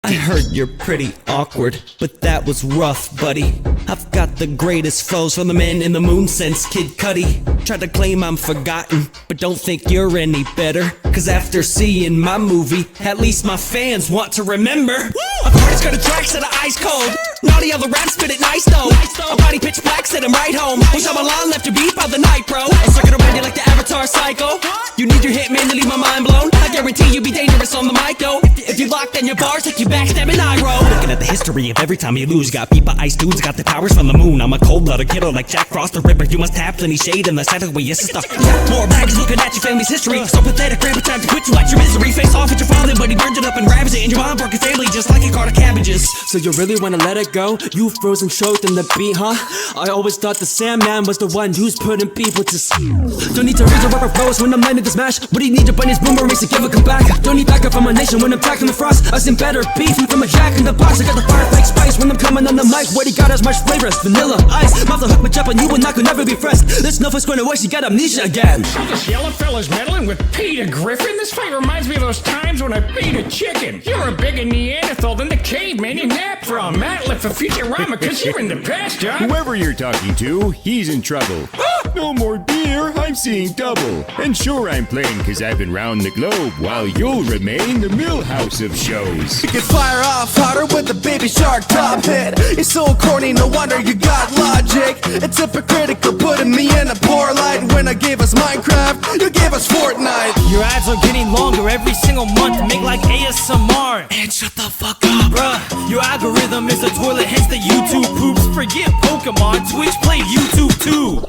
I heard you're pretty awkward, but that was rough, buddy. I've got the greatest flows from the men in the moon since Kid Cudi. Tried to claim I'm forgotten, but don't think you're any better. Cause after seeing my movie, at least my fans want to remember. A party's got a tracks that are ice cold. Naughty other raps spit it nice though. A body pitch black said I'm right home. Wish I'm alone, left your beat by the night, bro. I'm circuit around you like the Avatar Psycho. You need your hitman to leave my mind blown. I guarantee you be dangerous on the mic though. If you lock down your bars, take you backstabbing I roll. Looking at the history of every time you lose, got beat by ice dudes, got the powers from the moon. I'm a cold-blooded kiddo like Jack Frost the Ripper. You must have plenty shade in the sight of way yes stuff. More bags looking at your family's history. So pathetic, grandpa time to quit you like your misery. Face off at your father, but he burned it up and ravaged it. And your mom broke your family just like a cart of cabbages. So you really wanna let it go? You frozen choked in the beat, huh? I always thought the Sandman was the one who's putting people to sleep. Don't need to read the rubber flows when I'm landing the smash. What do you need to burn his boomerangs to give a comeback? Don't need backup from my nation when I'm tackling the frost. I seen better beef from a jack in the box. I got the fire fake spice when I'm coming on the mic. What he got as much flavor as vanilla ice. Mouth the hook my chop on you and I could never be fresh. This no going away, she got amnesia again. So this yellow fella's meddling with Peter Griffin? This fight reminds me of those times when I beat a chicken. You're a bigger Neanderthal than the caveman you napped from. Matt left for Futurama cause you're in the past, John. Whoever you're talking to, he's in trouble. No more beer, I'm seeing double. And sure I'm playing cause I've been round the globe, while you'll remain the millhouse of shows. You can fire off harder with the Baby Shark top hit. You're so corny, no wonder you got logic. It's hypocritical putting me in a poor light. When I gave us Minecraft, you gave us Fortnite. Your ads are getting longer every single month. Make like ASMR. And shut the fuck up. Bruh, your algorithm is a toilet, hence the YouTube poops. Forget Pokemon, Twitch played YouTube too.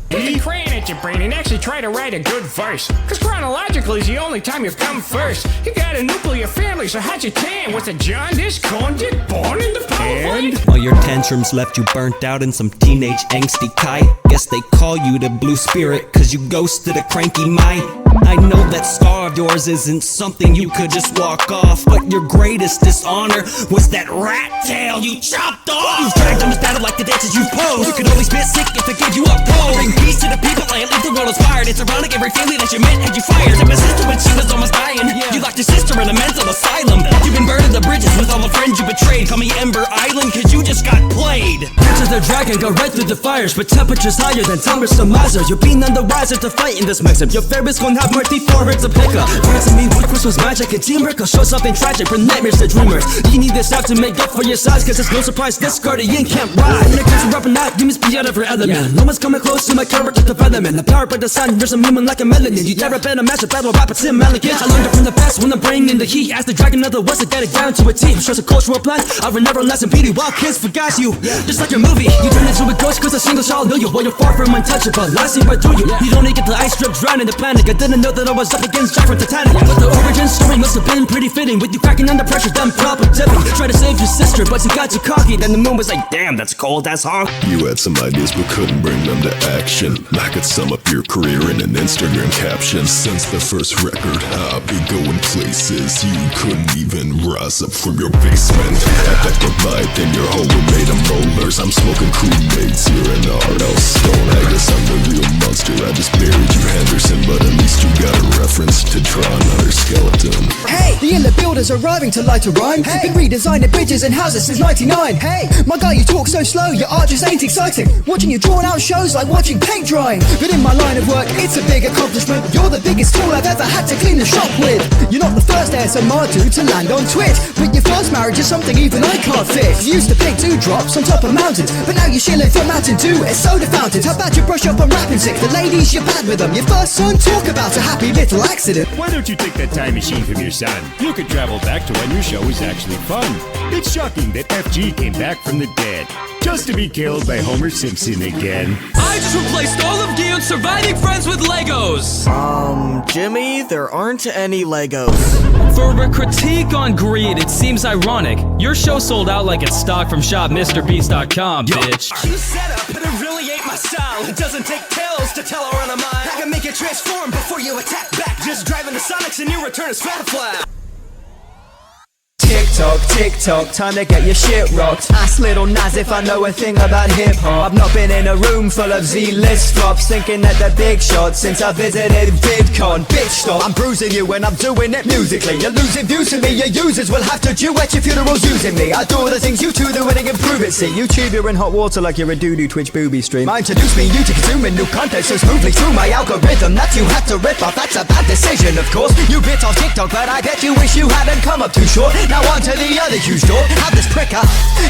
Put the crayon at your brain and actually try to write a good verse. Cause chronologically is the only time you've come first. You got a nuclear family, so how'd you tan? Was a jaundice, corn dick, born in the power plant? All your tantrums left you burnt out in some teenage angsty kite. Guess they call you the blue spirit cause you ghosted a cranky mind. I know that scar of yours isn't something you could just walk off, but your greatest dishonor was that rat tail you chopped off. You've dragged on this battle like the dances you've posed. You could only spit sick if they gave you a pole. Bring peace to the people and leave the world inspired. It's ironic every family that you met had you fired. To my sister when she was almost dying. You locked your sister in a mental asylum. You've been burning the bridges with all the friends you betrayed. Call me Ember Island cause you just got played. Catches the dragon, go right through the fires, but temperatures higher than Thomas the Miser. You're being none the wiser to fight in this mix-up. Your favorite's gonna have more D4 to pick up. Friends and me with Christmas magic and teamwork. I'll show something tragic, bring nightmares to dreamers. You need this app to make up for your size, cause it's no surprise this Guardian can't ride. When it comes to rapping out, you must be out of your element. No one's coming close to my character development. The power by the sun, there's a human like a melanin. You never been a master battle rap, it's Tim Elegant. I learned it from the best when I'm bringing the heat. Ask the dragon of the west to get it down to a T. Shows a cultural plan, I will never last in beauty. Wild kids forgot you, just like your movie. You turn into a ghost cause a single shot knew you. While you're far from untouchable, I see right through you. You don't need to get the ice drip drown in the panic. I didn't know that I was up against Jack from Titanic. But the origin story must have been pretty fitting. With you cracking under pressure, then proper tipping. Try to save your sister, but you got too cocky. Then the moon was like, damn, that's cold, that's hard. You had some ideas but couldn't bring them to action. I could sum up your career in an Instagram caption. Since the first record, I've been going places you couldn't even rise up from your basement. Epic provide, then your whole made of rollers. I'm smoking Kool-Aids here in R.L. Stone. I guess I'm the real monster. I just buried you, Henderson, but at least you got a reference to draw another skeleton. Hey, the inlet builders arriving to light a rhyme. Hey, been redesigning bridges and houses since 99. Hey, my guy, you talk so slow, your art just ain't exciting. Watching you drawn out shows like watching paint drying. But in my line of work, it's a big accomplishment. You're the biggest tool I've ever had to clean the shop with. You're not the first ASMR dude to land on Twitch, but your first marriage is something even I can't fit. You used to pick 2 drops on top of mountains, but now you're shilling from Mountain Dew at soda fountains. How about you brush up on rapping sick? The ladies, you're bad with them. Your first son, talk about a happy little accident. Why don't you take that time machine from your son? You could travel back to when your show was actually fun. It's shocking that FG came back from the dead, just to be killed by Homer Simpson again. I just replaced all of Gion's surviving friends with Legos. Jimmy, there aren't any Legos. For a critique on greed, it seems ironic. Your show sold out like it's stock from shopmrbeast.com, bitch. You set up, but it really ain't my style. It doesn't take pills to tell I run a mile. I can make it transform before you attack back. Just driving the Sonics and you return as fat flap. Tick TikTok, time to get your shit rocked. Ask Little Nas if I know a thing about hip-hop. I've not been in a room full of Z-list flops, thinking that they're big shots since I visited VidCon. Bitch stop, I'm bruising you when I'm doing it musically. You're losing views to me, your users will have to duet your funerals using me. I do all the things you two do and improve it. See, YouTube, you're in hot water like you're a doo-doo Twitch booby stream. I introduce me, you to consuming new content so smoothly through my algorithm that you had to rip off. That's a bad decision, of course. You bit off TikTok, but I bet you wish you hadn't come up too short. Now on to the other huge door. Have this pricker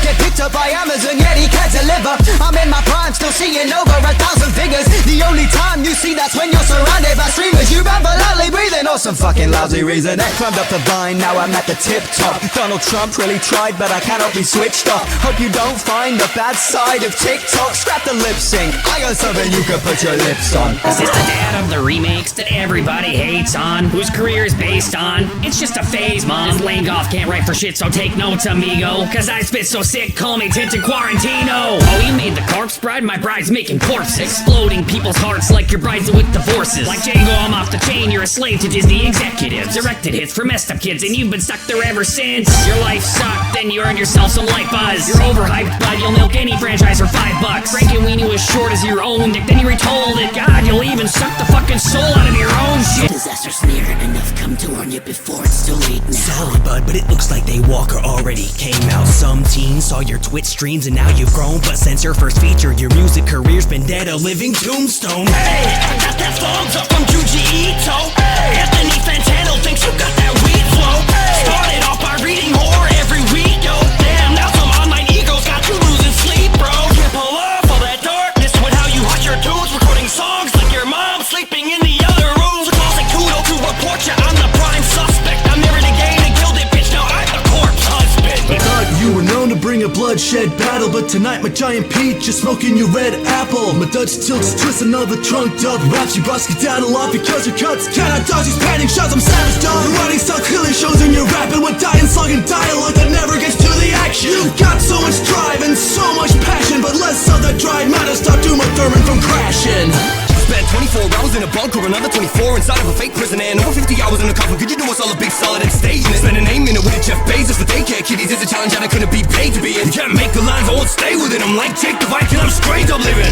get picked up by Amazon, yet he can't deliver. I'm in my prime, still seeing over 1,000 figures. The only time you see that's when you're surrounded by streamers. You remember loudly breathing or some fucking lousy reason. I climbed up the vine, now I'm at the tip top. Donald Trump really tried, but I cannot be switched off. Hope you don't find the bad side of TikTok. Scrap the lip sync, I got something you can put your lips on. Is this the dad of the remakes that everybody hates on? Whose career is based on? It's just a phase, mom. This Langhoff can't write for shit, so take notes, amigo. Cause I spit so sick, call me Tintin Quarantino. Oh, you made the corpse bride? My bride's making corpses. Exploding people's hearts like your bride's with divorces. Like Django, I'm off the chain, you're a slave to Disney executives. Directed hits for messed up kids, and you've been stuck there ever since. Your life sucked, then you earned yourself some light buzz. You're overhyped, but you'll milk any franchise for $5. Frankenweenie was short as your own dick, then you retold it. God, you'll even suck the fucking soul out of your own shit. Disaster's near, enough come to warn you before it's too late now. Sorry, bud, but it looks like Daywalker already came out. Some teen saw your Twitch streams and now you've grown, but since your first feature, your music career's been dead, a living tombstone. Hey, I got that thumbs up from Juji Ito. Hey, Anthony Fantano thinks you got that weed flow. Hey, started off by reading horror every week, yo. Damn, now some online egos got you losing sleep, bro. Can't pull off all that darkness with how you hide your tunes, recording songs like your mom sleeping in the other rooms. Causing kudo to report you, I'm the prime suspect. I married a game and killed it, bitch. Now I'm the corpse husband. I thought you were known to bring a bloodshed battle, but tonight my giant peach is smoking your red apple. My Dutch tilts twisting all the trunked up raps. You bust down a lot because your cuts cannot dodge these panning shots. I'm savage, dog. Your writing style clearly shows in your rapping with dying slugging dialogue that never gets to the action. You've got so much drive and so much passion, but less of that drive matter stop Uma Thurman from crashing. Spent 24 hours in a bunker, another 24 inside of a fake prison, and over 50 hours in a coffin. Could you do us all a big solid and stay in it? Spend an 8 minute with a Jeff Bezos for daycare kiddies. It's a challenge that I couldn't be paid to be in. You can't make the lines, I won't stay with it. I'm like Jake the Viking, I'm straight up living.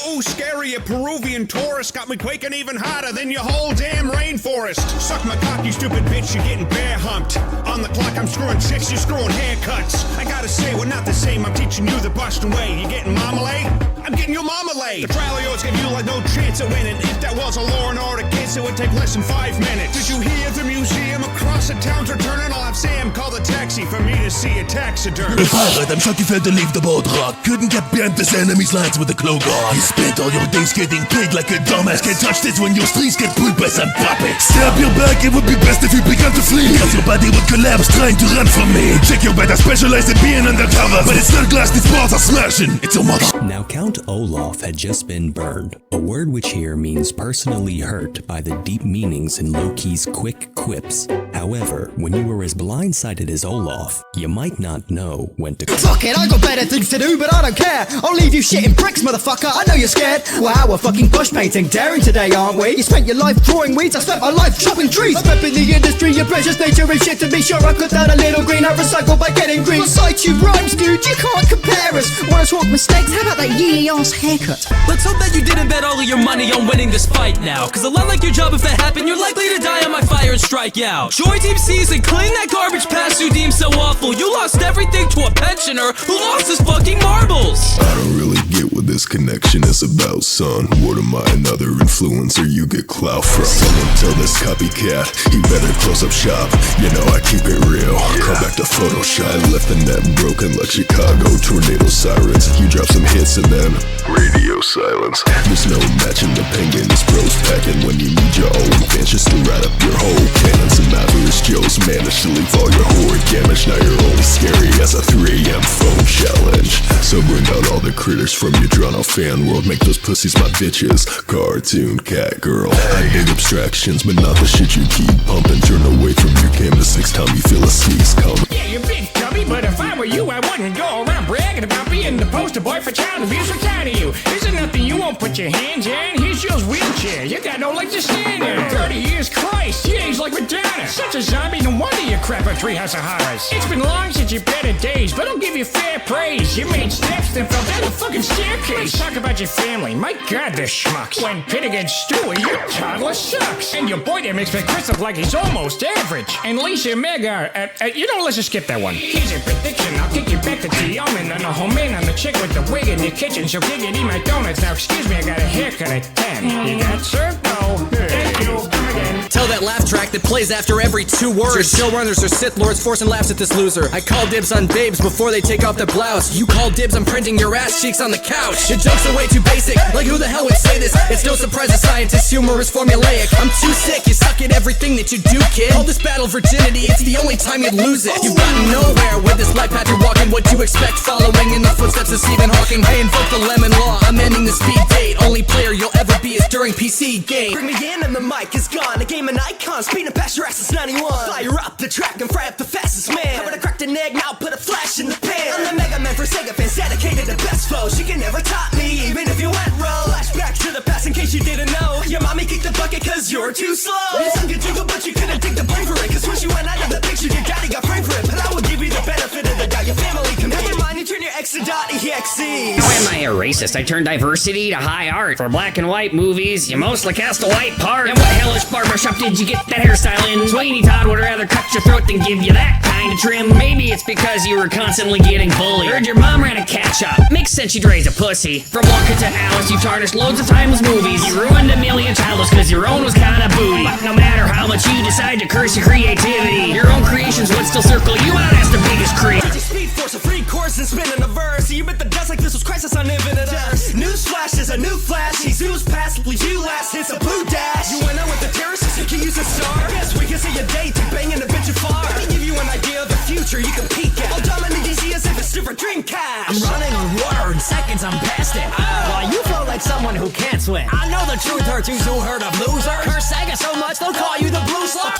Ooh, scary, a Peruvian tourist got me quaking even hotter than your whole damn rainforest. Suck my cock, you stupid bitch, you're getting bear humped. On the clock, I'm screwing chicks, you're screwing haircuts. I gotta say, we're not the same, I'm teaching you the Boston way. You getting marmalade? I'm getting your marmalade. The trial yours gave you like no chance of winning. If that was a law and order case, it would take less than 5 minutes. Did you hear the museum across the town's returning? I'll have Sam call the taxi for me to see a taxiderm. The pilot, I'm shocked you failed to leave the boat rock. Couldn't get beyond this enemy's lines with a cloak on. You spent all your days getting played like a dumbass. Can't touch this when your streets get pulled by some puppets. Stab your back, it would be best if you began to flee, because your body would collapse trying to run from me. Check your bed, I specialize in being undercover, but it's not glass, these balls are smashing. It's a mother. Now Count Olaf had just been burned, a word which here means personally hurt by the deep meanings in Loki's quick quips. However, when you were as blindsided as Olaf, you might not know when to Fuck it, I got better things to do, but I don't care. I'll leave you shitting bricks, motherfucker. I know you're scared. Wow, we're fucking bush painting, daring today, aren't we? You spent your life drawing weeds, I spent my life chopping trees. I'm repping the industry, your precious nature and shit to be sure I cut down a little green. I recycle by getting green. Recite you rhymes, dude, you can't compare us. Wanna talk mistakes? How about that yee ass haircut? Let's hope that you didn't bet all of your money on winning this fight now, cause a lot like your job, if that happened, you're likely to die on my fire and strike out. Joy Team Season, clean that garbage past you deem so awful. You lost everything to a pensioner who lost his fucking marbles. I don't really get what this connection is about, son. What am I, another influencer you get clout from? Someone tell this copycat, he better close up shop. You know I keep it real, call back to Photoshop. I left the net broken like Chicago tornado sirens. You drop some hits and then radio silence. There's no matching the penguins bros packing when you need your own fans just to ride up your whole cannon. Some average Joes managed to leave all your horrid damage. Now you're only scary as a 3 AM phone challenge. So bring out all the critters from your drawn out fan world. Make those pussies my bitches. Cartoon cat girl. I dig abstractions, but not the shit you keep pumping. Turn away from your cam the 6th time you feel a sneeze coming. Yeah, you're big chubby, but if I were you, I wouldn't go around bragging about being the poster boy for child abuse. What kind of you? Is there nothing you won't put your hands in? Here's yours real chair. You got no leg to stand in. 30 years, Christ, you age like Madonna. Such a zombie, no wonder you crap on Treehouse of Horrors. It's been long since your better days, but I'll give you fair praise. You made steps, then fell down the fucking staircase. Let's talk about your family. My God, they're schmucks. When pit against Stewie, your toddler sucks. And your boy there makes Chris look like he's almost average. And Lisa and Meg are, you know, let's just skip that one. Here's a prediction, I'll kick you back to Tiaman and a home in on the chick with the wig in your kitchen. So giggity my donuts. Now excuse me, I got a haircut at 10. You got served? No. Thank you. Come again. Tell that laugh track that plays after every 2 words. Your showrunners are Sith Lords forcing laughs at this loser. I call dibs on babes before they take off their blouse. You call dibs on printing your ass cheeks on the couch. Your jokes are way too basic, like who the hell would say this? It's no surprise a scientist's humor is formulaic. I'm too sick, you suck at everything that you do, kid. All this battle virginity, it's the only time you'd lose it. You've gotten nowhere with this life path you're walking. What you expect following in the footsteps of Stephen Hawking? I invoke the lemon law, I'm ending the speed date. Only player you'll ever be is during PC game. Bring me in and the mic is gone. A game an icon, speeding past your ass is 91. Fire up the track and fry up the fastest man. How about I crack the egg, now put a flash in the pan. I'm the Mega Man for Sega fans, dedicated to best flows. You can never top me, even if you went roll. Flashback to the past in case you didn't know. Your mommy kicked the bucket cause you're too slow. You sung a jingle but you couldn't dig the blame for it. Cause when she went out of the picture your daddy got framed for it. But I will give you the benefit of the doubt. Your family can never mind, you turn your ex to .exe. Why am I a racist? I turned diversity to high art. For black and white movies, you mostly cast a white part. And what hellish barbershop did you get that hairstyle in? Sweeney Todd would rather cut your throat than give you that kind of trim. Maybe it's because you were constantly getting bullied. Heard your mom ran a cat shop. Makes sense you'd raise a pussy. From Wonka to Alice, you tarnished loads of timeless movies. You ruined a million childhoods cause your own was kinda booty. But no matter how much you decide to curse your creativity, your own creations would still circle you out as the biggest creep. Speed force, a free course and spinning a verse. You bit the dust like this was Crisis on Infinite Earth. Newsflash is a new flash. He zooms past, leaves you last. Hits a blue dash. You went out with the terrorists, you can use a star. Yes, we can see your day to banging a bitch afar. I can give you an idea of the future you can peek at. I'll dominate DC as if it's different Dreamcast. I'm running on water in seconds, I'm past it. While you flow like someone who can't swim. I know the truth hurts you who heard of losers. Curse Sega so much they'll call you the Blue Slur.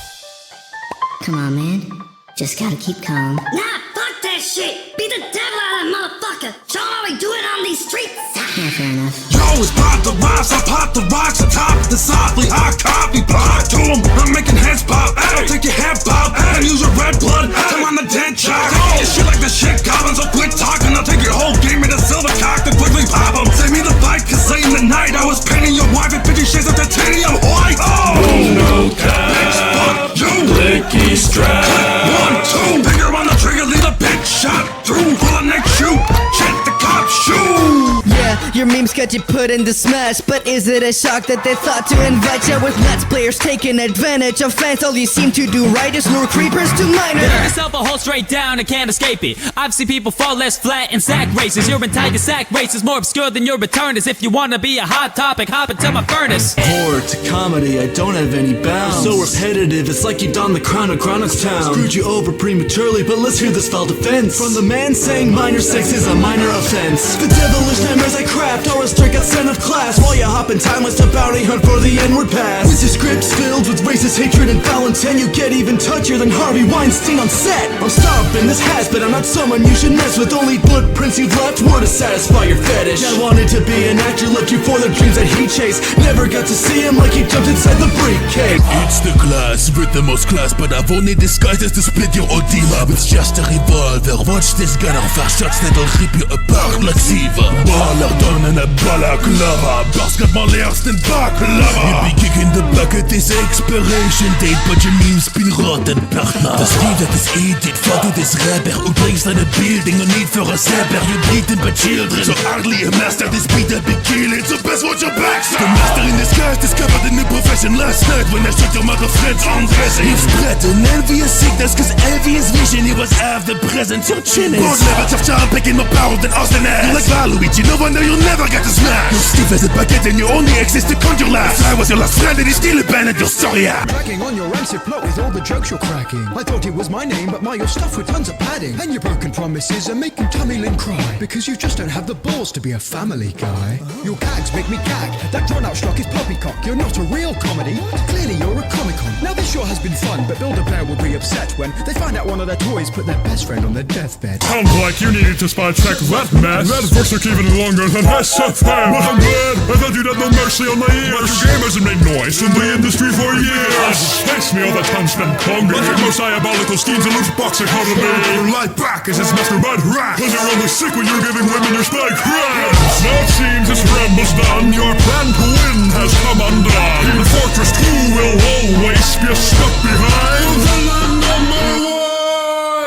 Come on, man. Just gotta keep calm. Nah, fuck that shit! Be the devil out of that motherfucker! Show 'em how we do it on these streets! Yeah, fair enough. Yo, it's pop the rocks, I pop the rocks, I top the softly, I copy, plot to 'em. I'm making heads pop, I'll take your head pop, and use your red blood, turn on the dead chalk. You shit like the shit goblin, so quit talking, I'll take your whole game in a silver cock to quickly pop 'em. Save me the fight, cause late in the night I was painting your wife in 50 shades of titanium white. Oh, no bitch, fuck you, blicky strap. 1, 2, finger on the trigger, leave a bitch shot through, pull a neck shoot, check the cop shoot. Yeah, your memes got you put into smash. But is it a shock that they thought to invite you? With Let's Players taking advantage of fans, all you seem to do right is lure creepers to minor. Give yourself a hole straight down and can't escape it. I've seen people fall less flat in sack races. Your entire sack race is more obscure than your return is. If you wanna be a hot topic, hop into my furnace. Horror to comedy, I don't have any bounds. So repetitive, it's like you donned the crown of Chronic's Town. Screwed you over prematurely, but let's hear this foul defense. From the man saying minor sex is a minor offense. The devilish nightmares I craft are a straight out son of class. While you hop in timeless to bounty hunt for the N-word pass. With your scripts filled with racist hatred and foul intent, you get even touchier than Harvey Weinstein on set. I'm stomping this has, but I'm not someone you should mess with. Only footprints you've left were to satisfy your fetish. I wanted to be an actor, left you for the dreams that he chased. Never got to see him like he jumped inside the briefcase. It's the class with the most class, but I've only disguised as to split your odema. It's just a revolver, watch this gun off our shots that'll rip you apart like Siva. Baller donne a balaclava, parce que mon l'air c'est une baklava. You be kicking the bucket, this expiration date, but your memes been rotten partner. Das Lied that is edit, fahr du this rapper und bringst deine Building, no need for a sapper. You beaten by children, so hardly a master, this beat up be killing, so best watch your back. The master in disguise discovered a new profession last night when I shot your mother friends on dressing. You've spread an envious sickness, cause envious vision, it was after present, your chin is. Both levels of child picking more power than Austin ass. You like Waluigi, no wonder you'll never get to smash. You're stiff as a baguette and you only exist to conjure laughs. If I was your last friend and he still abandoned your sorry ass. Cracking on your rancid plot with all the jokes you're cracking. I thought it was my name, but my your stuff with tons of padding. And your broken promises are making Tommy Lynn cry. Because you just don't have the balls to be a family guy. Your gags make me gag, that drawn out schlock is poppycock. poppycock, you're not a real comedy. Clearly you're a comic-con. Now this sure has been fun, but Build-A-Bear will be upset when they find out one of their toys put their best friend on their deathbed. Sounds like you needed to spot check that mess. That verse took even longer than SFM. But I'm glad, I thought you'd have no mercy on my ears. But your game hasn't made noise in the industry for years. Space me all the time spent hungry. Like your most diabolical schemes and loose box economy. Your life back as its master bad rat. Cause you're only sick when you're giving women your spike crabs. Now it seems this rumble's done. Your plan to win has come undone. The Fortress 2 will always be stuck behind villain number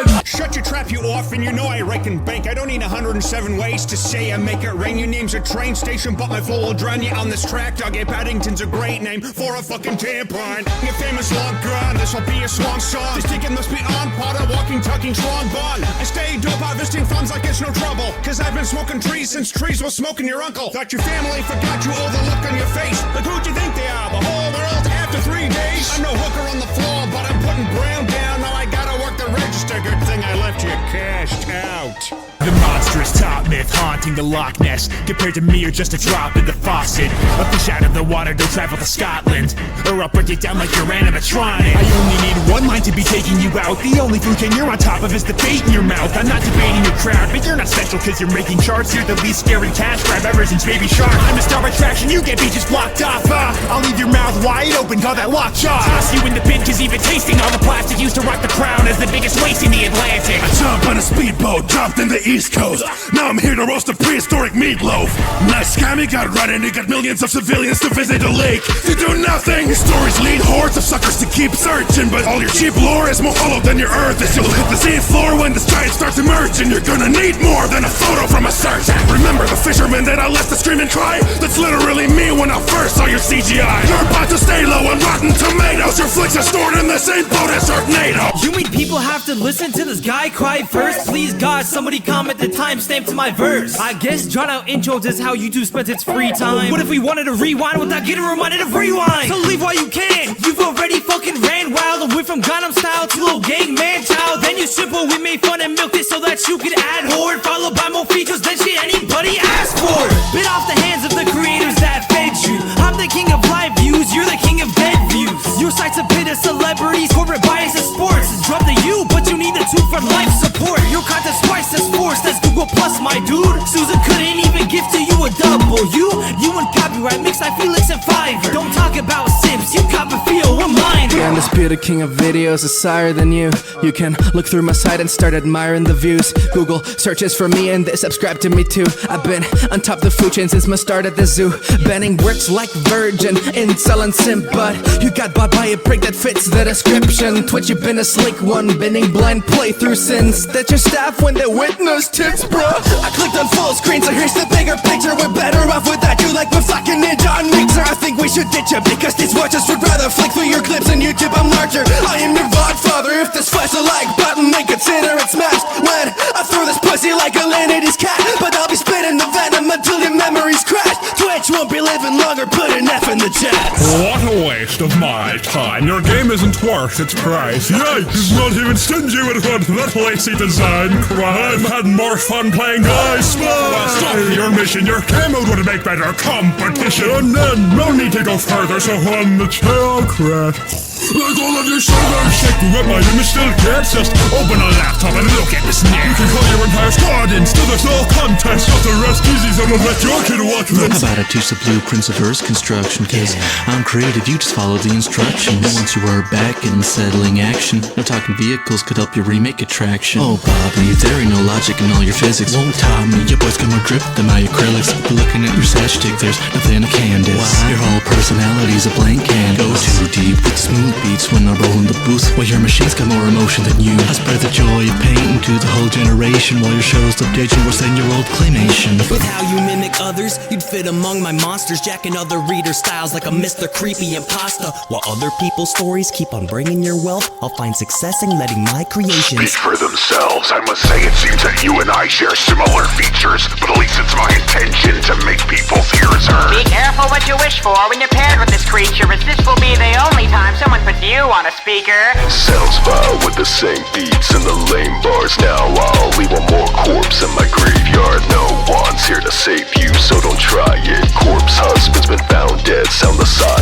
1. Shut your trap, you orphan. You know I reckon bank. I don't need 107 ways to say I make it rain. Your name's a train station, but my flow will drown you on this track. Doggy Paddington's a great name for a fucking tampon. Your famous long gun, this will be a swan song. This ticket must be on pot, a walking, talking strong bond. I stay dope, harvesting funds like it's no trouble. Cause I've been smoking trees since trees was smoking your uncle. Thought your family forgot you, all the look on your face. Like who'd you think they are? The whole world after 3 days? I'm no hooker on the floor, but I'm putting brown down. Now I gotta work the register. Good thing I left you cashed out. The monstrous top myth haunting the Loch Ness. Compared to me, you're just a drop in the faucet. A fish out of the water, don't travel to Scotland. Or I'll break it down like you're animatronic. I only need one line to be taking you out. The only food chain you're on top of is the bait in your mouth. I'm not debating your crowd, but you're not special cause you're making charts. You're the least scary cash grab ever since Baby Shark. I'm a star attraction, you get beaches blocked off. I'll leave your mouth wide open, call that lockjaw. Toss you in the bin cause even tasting all the plastic used to rock the crown is the biggest waste in the Atlantic. I jump on a speedboat, jumped in the East Coast. Now I'm here to roast a prehistoric meatloaf. Nice scammy got right and it got millions of civilians to visit a lake to do nothing. Your stories lead hordes of suckers to keep searching, but all your cheap lore is more hollow than your earth is. You'll hit the sea floor when this giant starts emerging. You're gonna need more than a photo from a search. Remember the fisherman that I left to scream and cry? That's literally me when I first saw your CGI. You're about to stay low on Rotten Tomatoes. Your flicks are stored in the same boat as Sharknado. You mean people have to listen to this guy cry first? Please God, somebody comment the timestamp to my verse. I guess drawn out intros is how YouTube spends its free time. What if we wanted to rewind without getting reminded of rewind? So leave while you can. You've already fucking ran wild and went from Gangnam Style to Lil Gang Man Child. Then you simple, we made fun and milked it so that you could add horde, followed by more features than shit anybody asked for. Bit off the hands of the creators that fed you. I'm the king of live views, you're the king of dead views. Your site's a pit of celebrities, corporate bias and sports. Drop the U, but you need the 2 for life support. Your content's twice as forced as Google Plus, my dude. Susan couldn't even give to you a double. You and copyright mix like Felix and Fiverr. Don't talk about Sims, you copy feel, we're mine. The undisputed king of videos is higher than you. You can look through my site and start admiring the views. Google searches for me and they subscribe to me too. I've been on top of the food chain since my start at the zoo. Banning bricks like Virgin, incel and simp, but you got bought by a prick that fits the description. Twitch, you've been a slick one, binning blind playthrough sins that your staff when they witness tips, bro. I clicked on full screen, so here's the bigger picture. We're better off without you, like we're fucking ninja on Mixer. I think we should ditch you because these watchers would rather flick through your clips on YouTube. I'm larger, I am your godfather. If this flash a like button, then consider it smashed. When I throw this pussy like a Landis cat, but I'll be spitting the venom until your memories crash. Twitch won't be living longer, put an F in the chat. What a waste of my time. Your game isn't worth its price. Yikes, not even stingy with one. That lacy design crime. Had more fun playing I Spy. Well, stop your mission. Your game mode would make better competition. And then no need to go further, so on the tail crash. Like all of your shoulders shake to rep my image still can't just open a laptop and look at this net. You can call your entire squad in, still there's no contest. Got the rest easy, so don't let your kid watch this. How about I teach the blueprints of Earth's construction? Cause I'm creative, you just follow the instructions. Once you are back in settling action, no talking vehicles could help you remake attraction. Oh Bobby, there ain't no logic in all your physics. Won't tell me, your boys gonna drip them out your acrylics. But looking at your sash stick, there's nothing I can diss. Your whole personality's a blank canvas. Go too deep with smooth beats when I roll in the booth. Well, your machine's got more emotion than you. I spread the joy of painting to the whole generation, while your shows update you worse than your old claymation. With how you mimic others, you'd fit among my monsters, jacking other reader styles like a Mr. Creepy Imposter. While other people's stories keep on bringing your wealth, I'll find success in letting my creations speak for themselves. I must say it seems that you and I share similar features, but at least it's my intention to make people's ears hurt. Be careful what you wish for when you're paired with this creature, as this will be the only time someone puts you on a speaker. Sounds vile with the same beats and the lame bars. Now I'll leave one more corpse in my graveyard. No one's here to save you, so don't try it. Corpse husband's been found dead. Sound the side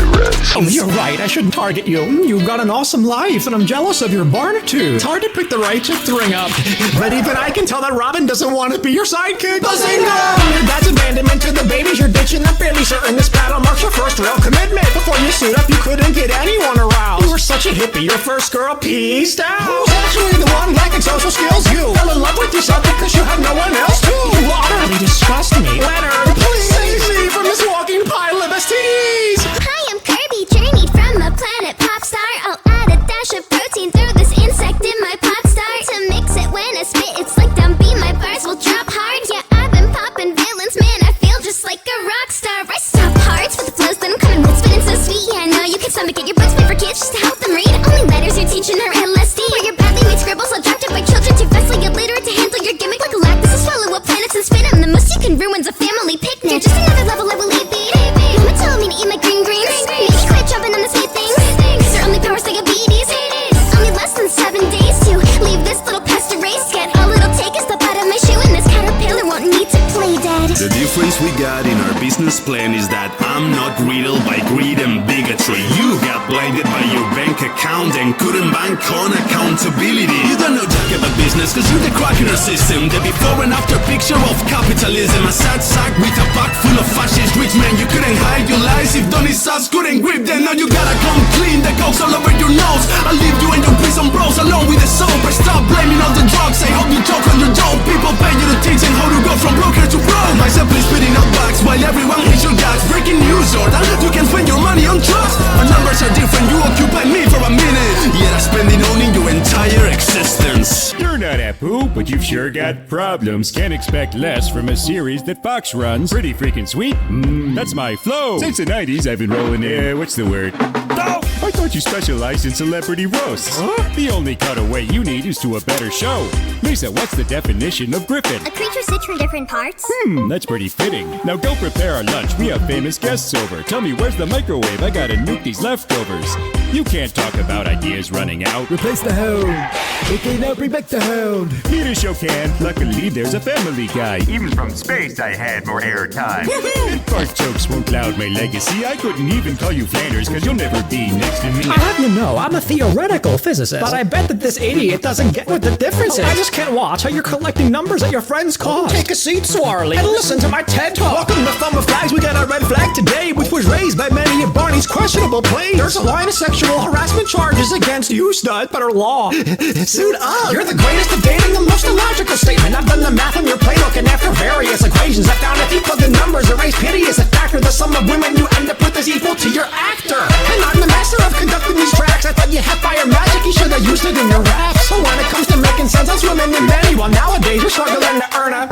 You're right, I shouldn't target you. You've got an awesome life, and I'm jealous of your barnitude. It's hard to pick the right chick to ring up, but even I can tell that Robin doesn't want to be your sidekick. Bazinga! Your dad's abandonment to the babies you're ditching. I'm fairly certain this battle marks your first real commitment. Before you suit up, you couldn't get anyone aroused. You were such a hippie, your first girl pieced out. Who's actually the one lacking social skills? You fell in love with yourself because you had no one else to. You utterly disgust me. Leonard, please save me from this walking pile of STDs. Hi, I'm Kirby, journeyed from the planet Popstar. I'll add a dash of protein through this insect in my pot star. To mix it when I spit, it's like dumb B, my bars will drop hard. Yeah, I've been popping villains, man, I feel just like a rock star. I stop hearts with the flows that I'm coming with, spitting so sweet. Yeah, I know you can stomach it, your books made for kids just to help them read. Only letters you're teaching are LSD. Where your badly made scribbles all dropped by children too vastly illiterate to handle your gimmick like a lactus. Swallow up planets and spin them. The most you can ruin's a family picnic. You're just another level I will leave beat. Mama told me to eat my green greens. Maybe quit jumping on the sweet things. Cause your only power's diabetes. Only less than 7 days to leave this little pest erase. Get all it'll take is the butt of my shoe, and this caterpillar won't need to play dead. The difference we got in our business plan is that I'm not riddled by greed and bigotry. You got blinded by your bank account and couldn't bank on accountability. You don't know jack about business cause you're the crack in our system. The before and after picture of capitalism. A sad sack with a pack full of fascist rich men. You couldn't hide your lies if Donny Sass couldn't grip them. Now you gotta come clean, the coke's all over your nose. I'll leave you and your prison bros alone with the soap. Stop blaming all the drugs, I hope you talk on your dope. People pay you to teach them how to go from broker to broke. By simply spitting out backs while everyone hates your guts. Breaking news, Jordan, you can spend your money on trust. Our numbers are different, you occupy me for a minute. Yet I spend it owning your entire existence. You're not Apu, but you've sure got problems. Can't expect less from a series that Fox runs. Pretty freaking sweet. That's my flow. Since the 90s, I've been rolling what's the word? Oh, I thought you specialized in celebrity roasts. The only cutaway you need is to a better show. Lisa, what's the definition of Griffin? A creature sits from different parts. That's pretty fitting. Now go prepare our lunch. We have famous guests over. Tell me, where's the microwave? I gotta nuke these leftovers. You can't talk about ideas running out. Replace the hound. Okay, now bring back the hound. Peter show can. Luckily, there's a family guy. Even from space, I had more airtime. Fart jokes won't cloud my legacy. I couldn't even call you Flanders, cause you'll never be next to me. I have you know, I'm a theoretical physicist, but I bet that this idiot doesn't get what the difference is. I just can't watch how you're collecting numbers at your friend's cost. Take a seat, Swarley, and listen to my TED Talk. Welcome to Thumb of Flags. We got a red flag today, which was raised by many of Barney's questionable plays. There's a line of sexual harassment charges against you, stud, but our law. Suit up. You're the greatest of dating, the most illogical statement. I've done the math on your play, looking after various equations. I found if you put the numbers, erase pity is a factor. The sum of women you end up with is equal to your actor. And I'm the master of conducting these tracks. I thought you had fire magic, you should have used it in your raps. So when it comes to making sense, I'm swimming in many. While nowadays you're struggling to earn a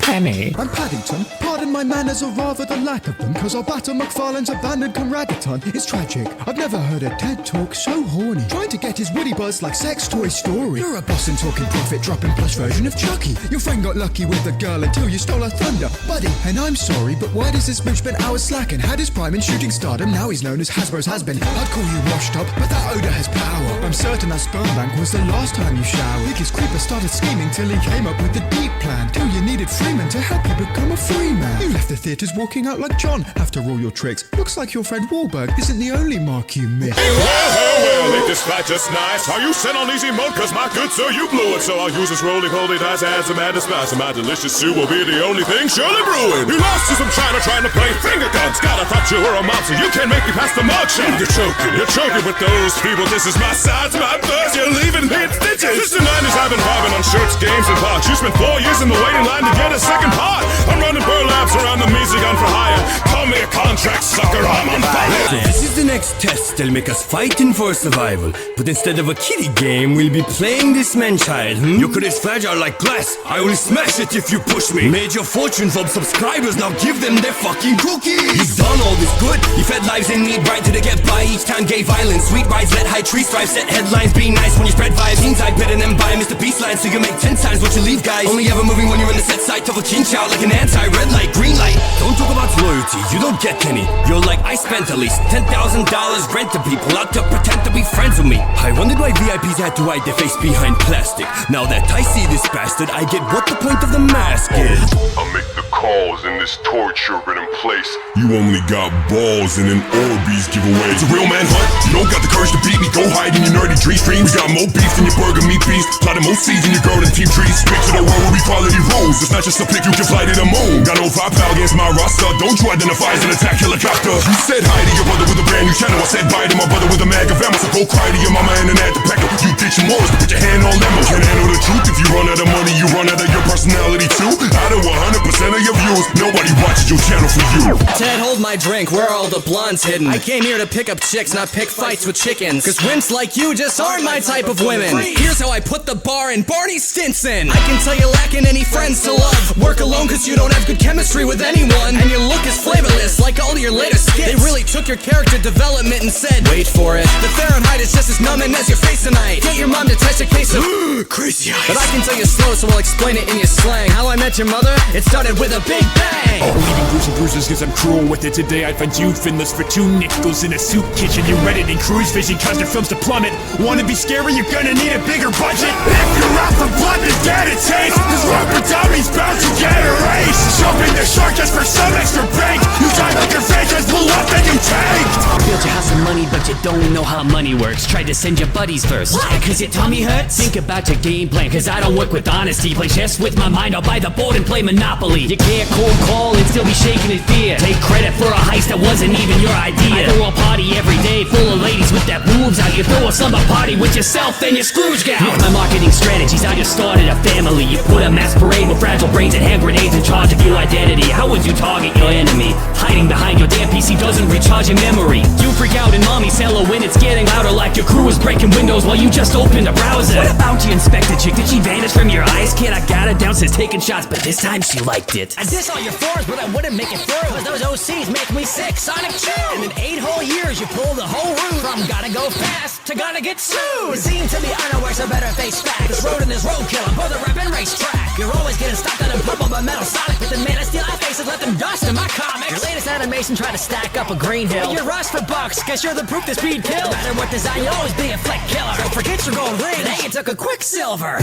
penny. I'm Paddington, pardon my manners or rather the lack of them, cause Alberto McFarlane's abandoned Conradaton. It's tragic, I've never heard a TED Talk so horny, trying to get his woody buzz like Sex Toy Story. You're a Boston talking profit dropping plush version of Chucky. Your friend got lucky with the girl until you stole her thunder, buddy. And I'm sorry, but why does this mooch spend hours slacking? Had his prime in shooting stardom, now he's known as Hasbro's has-been. I'd call you washed up, but that odor has power. I'm certain that sperm bank was the last time you showered. Think his creeper started scheming till he came up with the deep plan, till you needed Freeman to help you become a free man. You left the theatres walking out like John after all your tricks. Looks like your friend Wahlberg isn't the only mark you missed. Well, ain't this fight just nice? Are you sent on easy mode? Cause my good sir, you blew it. So I'll use this roly-poly dice as a mad spice. And my delicious soup will be the only thing surely brewing. You lost to some China trying to play finger guns. God, I thought you were a monster. You can't make me pass the mug shot. You're choking with those people. This is my sides, my buzz. You're leaving me in stitches. Since the 90s, I've been robbing on shirts, games, and parks. You spent 4 years in the waiting line to get a second part. I'm running burlaps around the music gun for hire. Call me a contract sucker, I'm on fire. So this is the next test. They'll make us fighting for survival. But instead of a kiddie game, we'll be playing this man-child. Your career's fragile like glass. I will smash it if you push me. Made your fortune from subscribers, now give them their fucking cookies. He's done all this good. He fed lives in need, bright to the get by. Each time gay violence, sweet rides, let high trees thrive. Set headlines, be nice when you spread vibes. Teens I better than buy Mr. Beast line, so you make 10 times what you leave, guys. Only ever moving when you're in the set side of a chinch out like an anti-red light, green light. Don't talk about loyalty, you don't get any. You're like, I spent at least $10,000 $1,000 rent to people out to pretend to be friends with me. I wondered why VIPs had to hide their face behind plastic. Now that I see this bastard, I get what the point of the mask is. I'll make the calls in this torture in place. You only got balls in an Orbeez giveaway. It's a real man hunt. You don't got the courage to beat me. Go hide in your nerdy dream streams. We got more beef than your burger meat beast. Plotting more seeds than your girl and team trees. Picture the world where equality rules. It's not just a pick, you can fly to the moon. Got no firepower against my roster. Don't you identify as an attack helicopter. You said hi to your brother with a brand new channel. I said bye to my brother with a mag of ammo. So go cry to your mama and an ad to pecker. You ditch Morris, put your hand on Lemon. Can't handle the truth. If you run out of money, you run out of your personality too. Out of 100% of your views, nobody watches your channel for you. Ted, hold my drink, where are all the blondes hidden? I came here to pick up chicks, not pick fights with chickens. Cause wimps like you just aren't my type of women. Here's how I put the bar in Barney Stinson. I can tell you're lacking any friends to love. Work alone cause you don't have good chemistry with anyone. And your look is flavorless like all your latest skits. They really took your character development and said, wait for it, the Fahrenheit is just as numbing as your face tonight. Get your mom to test a case of crazy eyes. But I can tell you slow, so I'll explain it in your slang. How I met your mother, it started with a big bang. Oh, eating booze and bruises cause I'm cruel with it. Today I find you finless for 2 nickels in a soup kitchen. You're editing cruise vision cause their films to plummet. Wanna be scary, you're gonna need a bigger budget. If you're out for blood, then get a taste. Cause rubber dummy's bound to get erased. Jumping the shark just for some extra bank. You die like your fan just pull up and you tanked. Built your house of money, but you don't know how money works. Tried to send your buddies first. Why? Cause your tummy hurts? Think about your game plan, cause I don't work with honesty. Play chess with my mind, I'll buy the board and play Monopoly. You can't cold call and still be shaking in fear. Take credit for a heist that wasn't even your idea. I throw a party every day full of ladies with that boobs out. You throw a summer party with yourself and your Scrooge gown. With my marketing strategies, I just started a family. You put a masquerade with fragile brains and hand grenades in charge of your identity. How would you target your enemy? Hiding behind your damn PC doesn't recharge your memory. You freak out and mommy's hello when it's getting louder, like your crew is breaking windows while you just opened a browser. What about you, Inspector Chick? Did she vanish from your eyes? Kid, I got her down since taking shots, but this time she liked it. I diss all your fours, but I wouldn't make it through. Cause those OCs make me sick, Sonic Chew. And in 8 whole years, you pull the whole route from gotta go fast to gotta get sued. You seem to be unaware, so better face fact. This road and this roadkill, both a rap and racetrack. You're always getting stopped at a pump by Metal Sonic. But the Man of Steel, I face it, let them dust in my comics. Your latest animation try to stack up a green hill. But you're rust for bucks, guess you're the proof the speed kills. No matter what design, you'll always be a flick killer. So forget your gold ring, today you took a Quicksilver.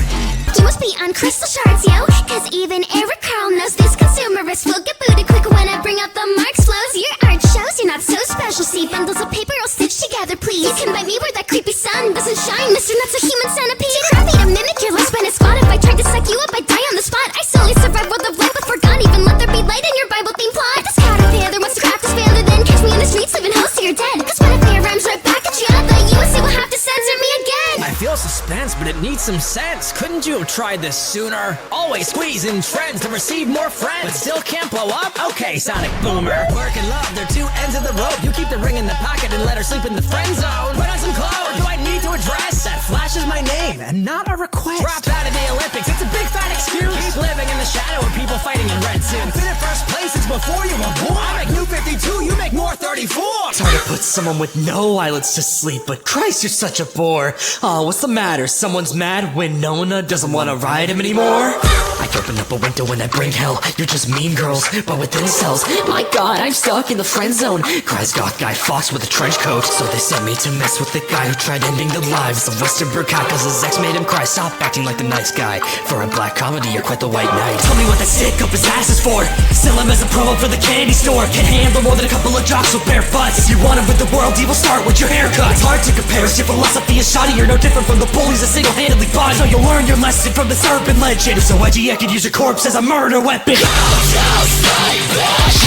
You must be on crystal shards, yo. Cause even Eric Carl knows this consumerist will get booted quick when I bring up the marks flows. Your art shows you're not so special. See bundles of paper all stitched together, please. You can buy me where that creepy sun doesn't shine, Mr. Nuts a human centipede. Too crappy to mimic your lifespan is squat. If I tried to suck you up, I'd die on the spot. I slowly survive while the life but forgot. Even let there be light in your Bible themed plot. This cat up the other wants to craft this failure, then catch me in the streets leaving hoes till you're dead. Cause when I fire rhymes right back at you, the USC will have to censor me again. I feel suspense, but it needs some sense. Couldn't you have tried this sooner? Always squeezing trends to receive more friends, but still can't blow up? Okay, Sonic Boomer. Work and love, they're 2 ends of the rope. You keep the ring in the pocket and let her sleep in the friend zone. Put on some clothes, do I need to address? That Flash is my name and not a request. Dropped out of the Olympics, it's a big fat excuse. Keep living in the shadow of people fighting in red suits. Been in first place, it's before you were born. I make new 52, you make more 34. It's hard to put someone with no eyelids to sleep, but Christ, you're such a bore. Oh, what's the matter? Someone's mad when Nona doesn't want to ride him anymore? I open up a window and I bring hell. You're just mean girls, but with incels. My god, I'm stuck in the friend zone. Cries goth guy Fox with a trench coat. So they sent me to mess with the guy who tried ending the lives of Westerberg cause his ex made him cry. Stop acting like the nice guy. For a black comedy, you're quite the white knight. Tell me what that stick up his ass is for. Sell him as a promo for the candy store. Can't handle more than a couple of jocks with bare butts. If you want it with the world, evil start with your haircut. It's hard to compare, your philosophy is shoddy. You're no different from the bullies that single-handedly bought. So you'll learn your lesson from this urban legend. So edgy, I could use your corpse as a murder weapon.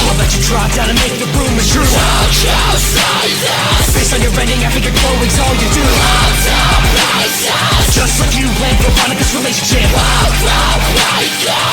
I'll bet you drop down and make the room is true. Based on your ending, I figure glowing's all you do. Just like you and Veronica's relationship.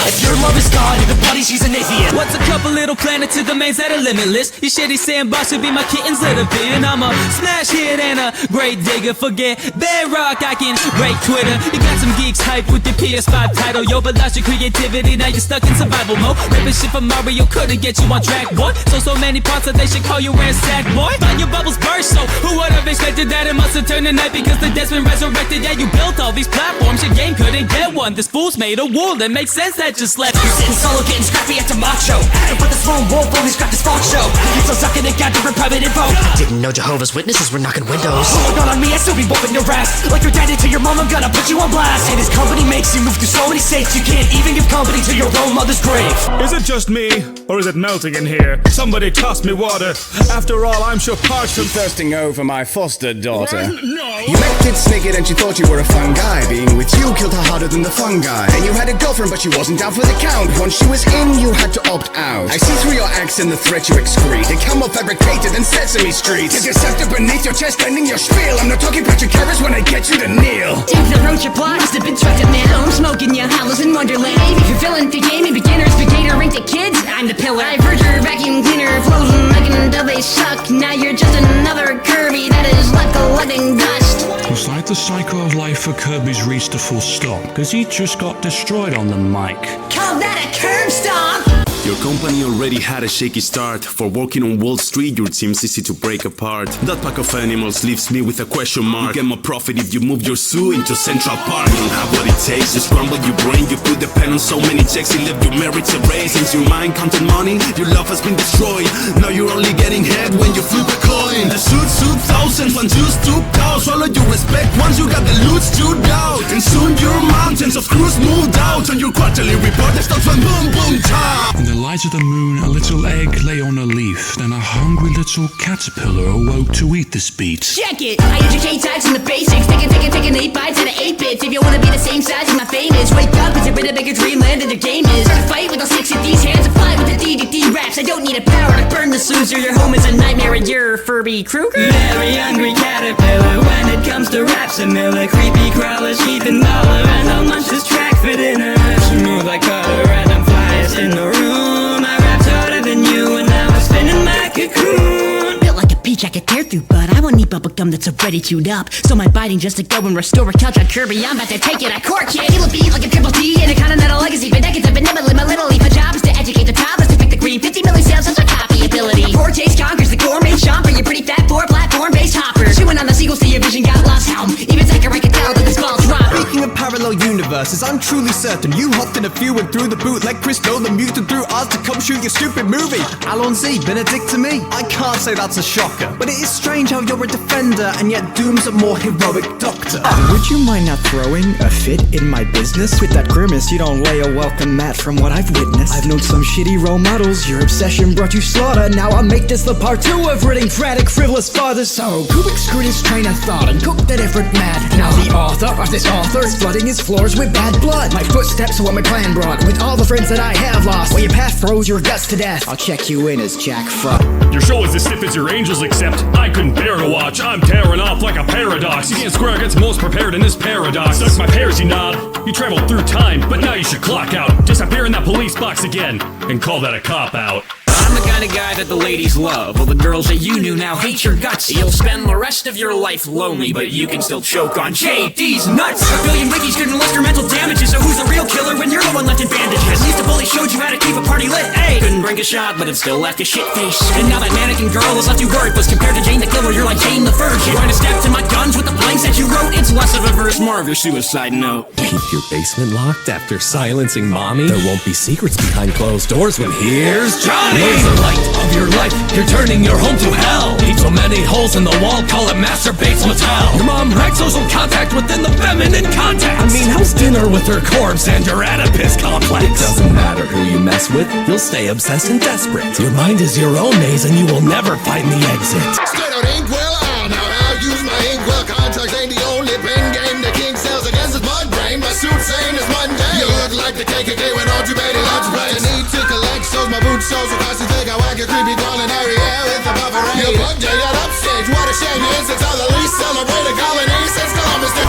If your love is gone, you're the buddy, she's an atheist. What's a couple little planets to the mains that are limitless? Your shitty sandbox should be my kitten's little bin. I'm a smash hit and a great digger. Forget bedrock, I can break Twitter. You got some geeks hype with your PS5 title. Yo, but lost your creativity, now you're stuck in survival mode. Ripping shit from Mario couldn't get you on track, boy. So many parts that they should call you ransack, boy. Find your bubbles burst, so who would have expected that? It must have turned the night because the dead's been resurrected. Yeah, you built all these platforms, your game couldn't get one. This fool's made a wall that makes sense that just slept. You Sitting solo, getting scrappy after macho. But the small wolf always got this false show. You still sucking and got different private info. Didn't know Jehovah's Witnesses were knocking windows. Oh, not on me, I still be whooping your ass. Like your daddy to your mom, I'm gonna put you on blast. And his company makes you move through so many states, you can't even give company to your own mother's grave. Is it just me, or is it melting in here? Somebody toss me water. After all, I'm sure Park's from thirsting over my foster daughter. You met Kid Snicket and she thought you were a fun guy. Being with you killed her harder than the fungi. And you had a girlfriend but she wasn't down for the count. Once she was in, you had to opt out. I see through your acts and the threat you excrete. A camel fabricated in Sesame Street. You're deceptive beneath your chest, ending your spiel. I'm not talking about your carrots when I get you to kneel. Take the road your plot, step into the now. I'm smoking your hollows in Wonderland. If you're feeling the game, beginners, beginner, ranked to kids, I'm the pillar. I've heard your vacuum cleaner flows until they suck. Now you're just another Kirby that is left collecting dust. Looks like the cycle of life for Kirby's reached a full stop, cause he just got destroyed on the mic. Call that a curb stomp! Your company already had a shaky start. For working on Wall Street, your team's easy to break apart. That pack of animals leaves me with a question mark. You get more profit if you move your zoo into Central Park. You don't have what it takes, you scramble your brain. You put the pen on so many checks, you left your merits erased. Since your mind counting money, your love has been destroyed. Now you're only getting head when you flip a coin. The suits, thousands, one juice, two cows. Swallow your respect once you got the loot stewed out. And soon your mountains of crews moved out. On your quarterly report, that starts from boom, boom, time. In the light of the moon, a little egg lay on a leaf. Then a hungry little caterpillar awoke to eat this beat. Check it! I educate types in the basics. Taking 8 bites out of 8 bits. If you wanna be the same size as my famous, wake up, it's a bit of bigger dreamland than your game is. Start a fight with all 6 of these hands and fly with the DDD raps. I don't need a power to burn this loser. Your home is a nightmare and you're Furby Krueger. Very hungry caterpillar when it comes to raps. A miller, creepy crawler, sheep and dollar. And I'll munch this track for dinner. Smooth like butter, random flies in the room. I rap's harder than you and now I'm spinning my cocoon. Built like a peach I could tear through, but I won't need bubblegum that's already chewed up. So my biting just to go and restore a couch on Kirby. I'm about to take it, I court kid. It'll be like a triple T and a continental legacy. For decades I've been nibbling my little leaf. My job is to educate the toddlers to pick the green. 50 million sales, such a copy ability. Poor taste conquers the gourmet shop. You're pretty fat for platform-based hoppers. Chewing on the sequels to your vision got lost. Helm. Even Zachary could tell that this ball dropped. Speaking of parallel universes, I'm truly certain you hopped in a few and threw the boot like Chris Nolan muted through ours to come shoot your stupid movie. Alon Z, been a dick to me. I can't say that's a shocker, but it is strange how you're a defender and yet Doom's a more heroic doctor. Would you mind not throwing a fit in my business? With that grimace, you don't lay a welcome mat from what I've witnessed. I've known some shitty role models, your obsession brought you slaughter. Now I'll make this the part 2 of ridding frantic, frivolous fathers. So, Kubik screwed his train of thought and cooked that effort mad. Now the author of this author is flooding his floors with bad blood. My footsteps are what my plan brought, with all the friends that I have lost. While your path froze your guts to death, I'll check you in as Jack Frost. Your show is as stiff as your angels, except I couldn't bear to watch. I'm tearing off like a paradox. You can't square against most prepared in this paradox. Suck my pears, you nod. You traveled through time, but now you should clock out. Disappear in that police box again, and call that a cop-out. I'm the kind of guy that the ladies love. All the girls that you knew now hate your guts. You'll spend the rest of your life lonely, but you can still choke on JD's nuts. A billion wikis couldn't list your mental damages. So who's the real killer when you're the one left in bandages? At least the bully showed you how to keep a party lit. Hey, couldn't bring a shot, but it still left a shit face. And now that mannequin girl has left you worthless. Compared to Jane the Killer, you're like Jane the Virgin. Trying to step to my guns with the blanks that you wrote. It's less of a verse, more of your suicide note. Keep your basement locked after silencing mommy? There won't be secrets behind closed doors when here's Johnny! Where's the light of your life? You're turning your home to hell. Leave so many holes in the wall, call it Master Bates Motel. Your mom wrecked social contact within the feminine context. I mean, how's dinner with her corpse and your Oedipus complex? It doesn't matter who you mess with, you'll stay obsessed and desperate. Your mind is your own maze and you will never find the exit. Straight out inkwell, I know how to use my inkwell. Contracts ain't the only pen game the king sells against his mud brain. My suit's saying is Monday. You look like the KKK when all you made it out to play. I need to collect soles, my boots soles, because you think I whack a creepy crawling area with a buffer. You bugged, you got upstage, what a shame. Your insects are the least celebrated colony since Columbus Day.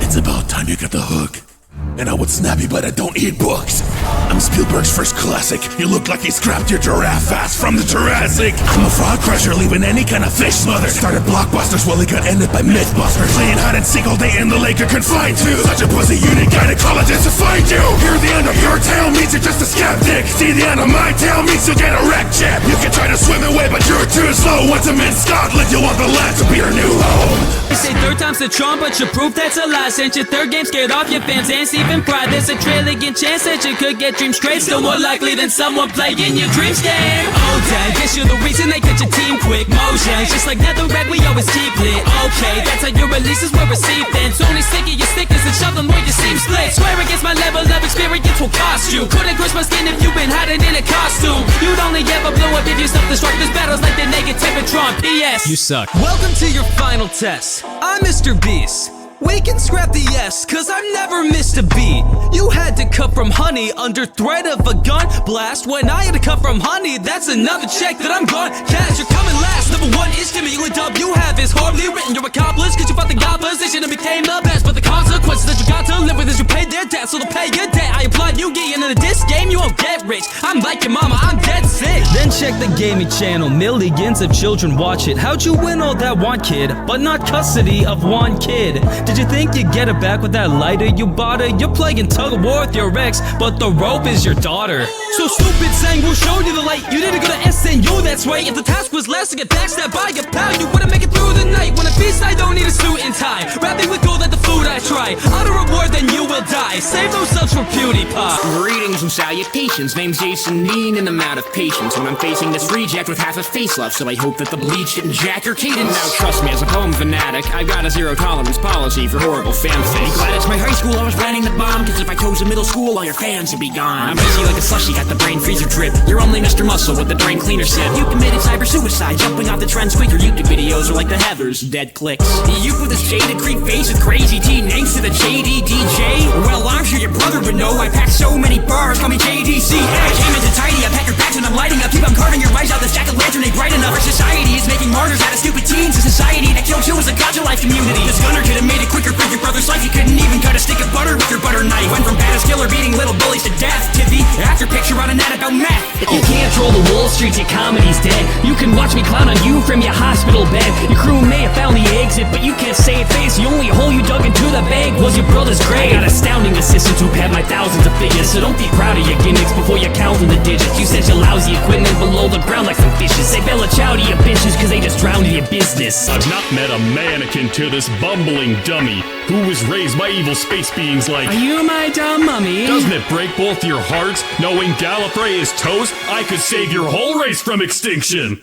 It's about time you got the hook. And I would snappy, but I don't eat books. I'm Spielberg's first classic. You look like he scrapped your giraffe ass from the Jurassic. I'm a frog crusher, leaving any kind of fish smothered. Started blockbusters, well he got ended by Mythbusters. Playing hide and seek all day in the lake you're confined to. Such a pussy, you need gynecologist to find you. Hear the end of your tail means you're just a skeptic. See the end of my tail means you'll get a wreck chip. You can try to swim away, but you're too slow. Once I'm in Scotland, you'll want the land to be your new home. They say third time's the charm, but you prove that's a lie. Since your third game scared off your fans and even pride, there's a trillion chance that you could get dreams straight. Still more likely than someone playing your dreams game. Oh dang, guess you're the reason they get your team quick motion. Just like netherrack, we always keep lit. Okay, that's how your releases were received then. So only sticky your stickers and shove them where you seem split. Swear against my level of experience will cost you. Couldn't crush my skin if you've been hiding in a costume. You'd only ever blow up if you self-destruct. This battle's like the Negativitron. P.S. You suck. Welcome to your final test. I'm Mr. Beast. We can scrap the S, cause I've never missed a beat. You had to cut from honey under threat of a gun blast. When I had to cut from honey, that's another check that I'm gone. Cash, you're coming last. Number one is to me. What dub you have is hardly written. You're accomplished cause you fought the opposition and became the best. But the consequences that you got to live with is you paid their debt. So to pay your debt, I applaud you getting into this game. You won't get rich. I'm like your mama, I'm dead sick. Then check the gaming channel, millions of children watch it. How'd you win all that one kid, but not custody of one kid? Did you think you'd get it back with that lighter you bought her? You're playing tug of war with your ex, but the rope is your daughter. So stupid saying we'll show you the light. You didn't go to SNU, that's right. If the task was less to get backstabbed by your pal, you wouldn't make it through the night. When a feast, I don't need a suit and tie. Wrapping with gold like the food I try. Out of reward, then you will die. Save those subs for PewDiePie. Greetings and salutations. Name's Jason Lean and I'm out of patience when I'm facing this reject with half a face left. So I hope that the bleach didn't jack your cadence. Now trust me, as a poem fanatic, I've got a zero tolerance policy for horrible fanfic. Glad it's my high school, I was planning the bomb. Cause if I chose a middle school, all your fans would be gone. I'm busy like a slushy, got the brain freezer drip. You're only Mr. Muscle with the drain cleaner sip. You committed cyber suicide, jumping off the trend squeaker. YouTube videos are like the Heathers, dead clicks. You put this jaded creep face with crazy T names to the JD DJ. Well, I'm sure your brother would know. I packed so many bars, call me JDC. I came into tidy, I pack your bags when I'm lighting up. Keep on carving your eyes out, this jack of lantern ain't bright enough. Our society is making martyrs out of stupid teens. A society that killed you as a gotcha life community. This gunner could have made it quicker for your brother's life. You couldn't even cut a stick of butter with your butter knife. Went from bad as killer beating little bullies to death to the after picture on a net about meth. You can't troll the Wall Street, your comedy's dead. You can watch me clown on you from your hospital bed. Your crew may have found the exit, but you can't save face. The only hole you dug into the bank was your brother's grave. I got astounding assistants who pad my thousands of figures. So don't be proud of your gimmicks before you're counting the digits. You said your lousy equipment below the ground like some fishes. Say bella chow to your bitches cause they just drowned in your business. I've not met a mannequin to this bumbling dummy who was raised by evil space beings like... Are you my dumb mummy? Doesn't it break both your hearts knowing Gallifrey is toast? I could save your whole race from extinction.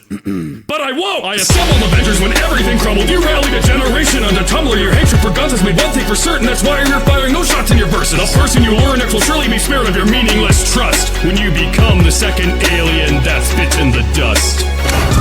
But I won't! I assembled Avengers when everything crumbled. You rallied a generation under Tumblr. Your hatred for guns has made one thing for certain. That's why you're firing no shots in your verses. A person you lure next will surely be spared of your meaningless trust when you become the second alien that's bitten the dust.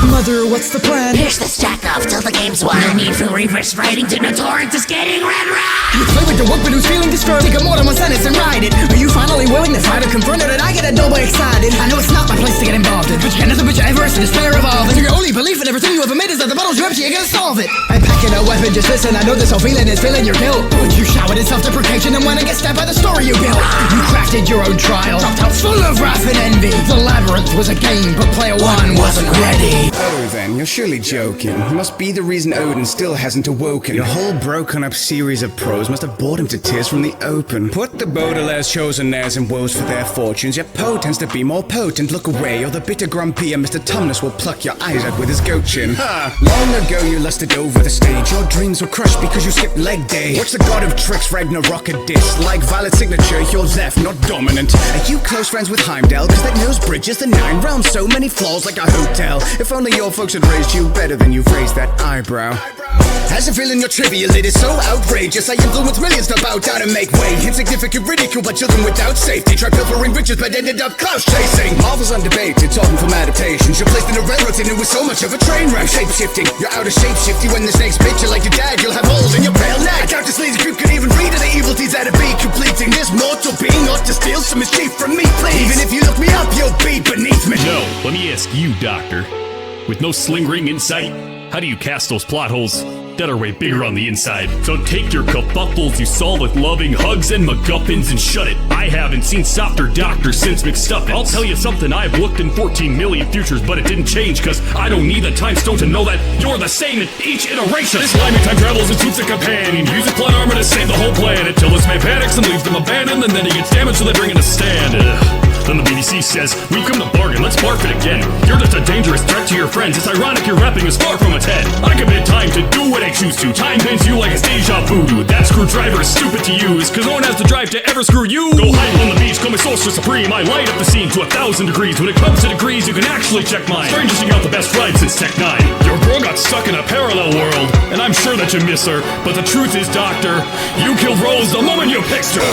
Mother, what's the plan? Here's the stack off till the game's won. No need for reverse writing to no torrent is getting red right. You play with the woman who's feeling disturbed. Take a more than one sentence and write it. Are you finally willing to fight or confront it? And I get a double excited. I know it's not my place to get involved in, but you got nothing but your adverse and this player evolving. Your only belief in everything you ever made is that the battle's your empty, you're gonna solve it. I'm packing a weapon, just listen. I know this whole feeling is feeling your guilt. But you showered in self-deprecation and when I get stabbed by the story you built. You crafted your own trial, dropped out full of wrath and envy. The labyrinth was a game, but player one wasn't ready. Oh then, you're surely joking. You must be the reason Odin still hasn't awoken. Your whole broken up series of prose must have bored him to tears from the open. Put the Baudelaire's chosen heirs in woes for their fortunes. Your Poe tends to be more potent. Look away, or the bitter grumpy and Mr. Tumnus will pluck your eyes out with his goat chin. Ha! Long ago you lusted over the stage. Your dreams were crushed because you skipped leg day. Watch the god of tricks Ragnarok a diss. Like valid signature, you're left, not dominant. Are you close friends with Heimdall? Cause that nose bridges the 9 realms. So many flaws like a hotel. If only your folks had raised you better than you've raised that eyebrow. Has a feeling you're trivial, it is so outrageous. I influence millions to bow down and make way. Insignificant ridicule by children without safety. Try pilfering riches but ended up clout chasing. Marvel's undebated, talking from adaptations. You're placed in a railroad and it was so much of a train wreck. Shape-shifting, you're out of shape-shifty. When the snakes bit you like your dad, you'll have holes in your pale neck. I doubt this lazy group could even read of the evil deeds that be completing. This mortal being ought to steal some mischief from me, please. Even if you look me up, you'll be beneath me. No, let me ask you, Doctor. With no slingering insight, how do you cast those plot holes that are way bigger on the inside? So take your kerfuffles you solve with loving hugs and MacGuffins and shut it. I haven't seen softer doctors since McStuffins. I'll tell you something, I've looked in 14 million futures, but it didn't change, cause I don't need the time stone to know that you're the same in each iteration. This slimy time travels and shoots a companion, uses plot armor to save the whole planet, till this man panics and leaves them abandoned, and then he gets damaged so they bring in a stand. Then the BBC says, we've come to bargain, let's barf it again. You're just a dangerous threat to your friends. It's ironic your rapping is far from its head. I commit time to do what I choose to. Time bends you like it's deja voodoo. That screwdriver is stupid to use, cause no one has to drive to ever screw you. Go hide on the beach, call me sorcerer supreme. I light up the scene to 1,000 degrees. When it comes to degrees, you can actually check mine. Strangest thing out the best ride since Tech 9. Your girl got stuck in a parallel world, and I'm sure that you miss her. But the truth is, Doctor, you killed Rose the moment you pixed her.